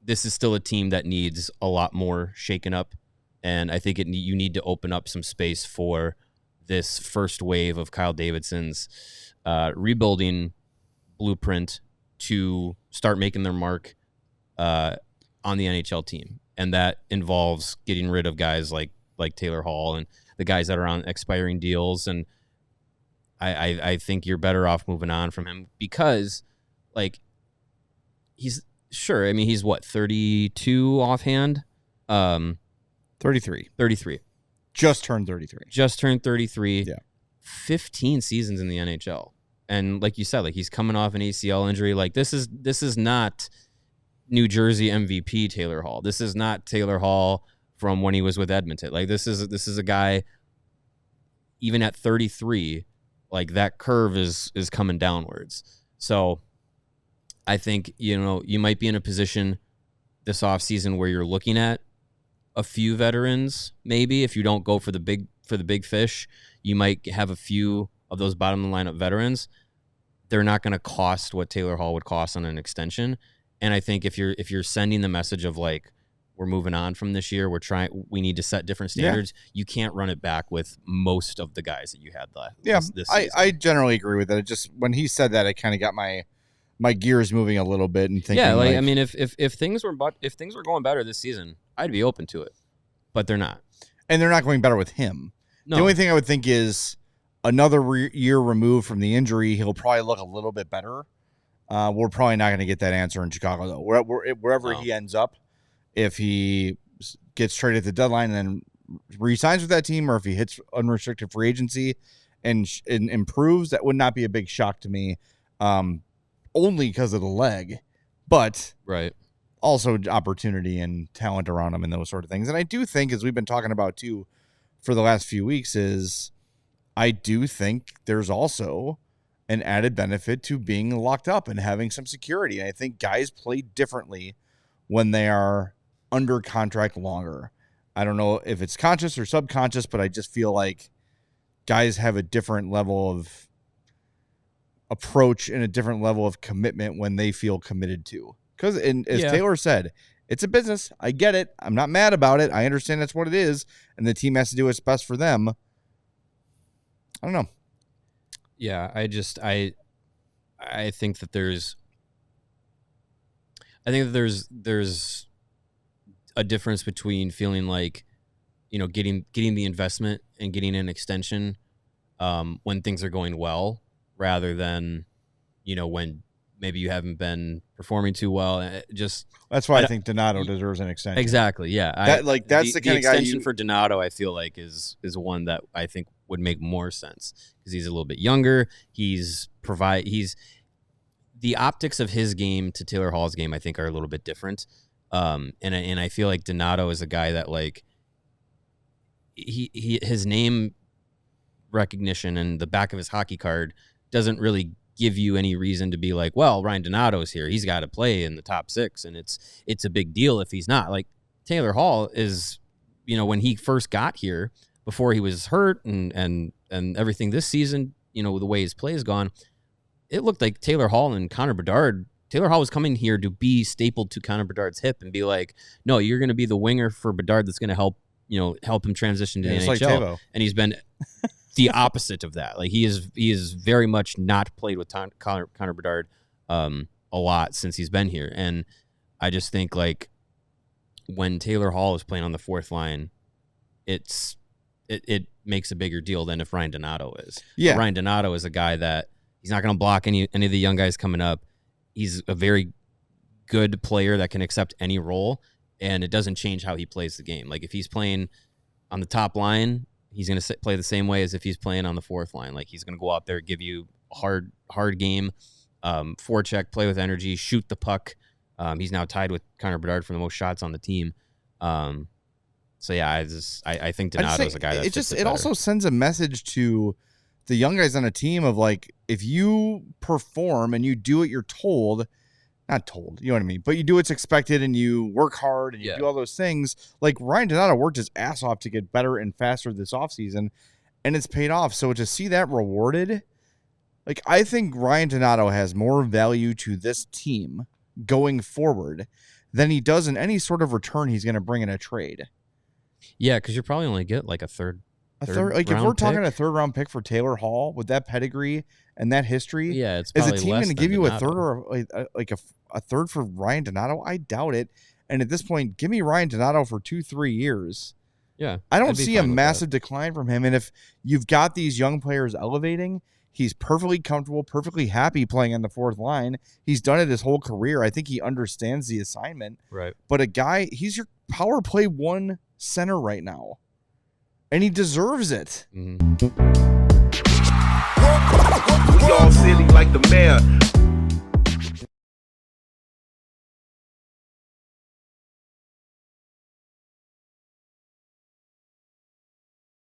this is still a team that needs a lot more shaken up. And I think you need to open up some space for this first wave of Kyle Davidson's rebuilding blueprint to start making their mark on the NHL team. And that involves getting rid of guys like Taylor Hall and the guys that are on expiring deals. And I think you're better off moving on from him because, like, he's sure. I mean, he's what, 32 offhand? 33. Just turned 33. Yeah. 15 seasons in the NHL. And like you said, like he's coming off an ACL injury. Like this is not New Jersey MVP Taylor Hall. This is not Taylor Hall from when he was with Edmonton. Like this is a guy, even at 33, like that curve is coming downwards. So I think, you might be in a position this offseason where you're looking at a few veterans. Maybe if you don't go for the big fish, you might have a few of those bottom of the lineup veterans. They're not going to cost what Taylor Hall would cost on an extension. And I think if you're sending the message of like, we're moving on from this year, we need to set different standards. Yeah. You can't run it back with most of the guys that you had this season. I generally agree with that. It just, when he said that, I kind of got my gears moving a little bit and thinking. Yeah, I mean, if things were going better this season, I'd be open to it, but they're not, and they're not going better with him. No. The only thing I would think is another year removed from the injury, he'll probably look a little bit better. We're probably not going to get that answer in Chicago though. Wherever he ends up, if he gets traded at the deadline and then re-signs with that team, or if he hits unrestricted free agency and improves, that would not be a big shock to me. Only because of the leg, but right. Also opportunity and talent around him and those sort of things. And I do think, as we've been talking about too for the last few weeks, is I do think there's also an added benefit to being locked up and having some security. And I think guys play differently when they are under contract longer. I don't know if it's conscious or subconscious, but I just feel like guys have a different level of approach and a different level of commitment when they feel committed to. Because as Taylor said, it's a business. I get it. I'm not mad about it. I understand that's what it is, and the team has to do what's best for them. I don't know. Yeah, I think that there's a difference between feeling like, getting the investment and getting an extension when things are going well, rather than, when maybe you haven't been performing too well. That's why I think Donato deserves an extension. Exactly. Yeah. That's the kind of guy. The extension for Donato, I feel like is one that I think would make more sense because he's a little bit younger. He's the optics of his game to Taylor Hall's game, I think, are a little bit different. And I feel like Donato is a guy that, like, his name recognition and the back of his hockey card doesn't really give you any reason to be like, well, Ryan Donato's here, he's got to play in the top six, and it's a big deal if he's not. Like, Taylor Hall is, when he first got here, before he was hurt and everything this season, the way his play has gone, it looked like Taylor Hall and Connor Bedard. Taylor Hall was coming here to be stapled to Connor Bedard's hip and be like, no, you're going to be the winger for Bedard that's going to help him transition to the NHL. Like, and he's been the opposite of that. Like, he is very much not played with Connor Bedard a lot since he's been here. And I just think, like, when Taylor Hall is playing on the fourth line, it makes a bigger deal than if Ryan Donato is. Yeah. But Ryan Donato is a guy that he's not going to block any of the young guys coming up. He's a very good player that can accept any role, and it doesn't change how he plays the game. Like, if he's playing on the top line, he's going to play the same way as if he's playing on the fourth line. Like, he's going to go out there, give you a hard game, forecheck, play with energy, shoot the puck. He's now tied with Connor Bedard for the most shots on the team. So yeah, I think Donato is a guy that it also sends a message to the young guys on a team of, like, if you perform and you do what you're told, not told, you know what I mean, but you do what's expected and you work hard and you do all those things. Like, Ryan Donato worked his ass off to get better and faster this offseason, and it's paid off. So to see that rewarded, like, I think Ryan Donato has more value to this team going forward than he does in any sort of return he's going to bring in a trade. Yeah, because you probably only get like a third. Like if we're talking a 3rd round pick for Taylor Hall with that pedigree and that history, yeah, it's is probably a team going to give you a third or like a third for Ryan Donato? I doubt it. And at this point, give me Ryan Donato for 2-3 years. Yeah, I don't see a massive decline from him. And if you've got these young players elevating, he's perfectly comfortable, perfectly happy playing on the 4th line. He's done it his whole career. I think he understands the assignment. Right. But he's your power play 1 center right now. And he deserves it. We all silly like the mayor.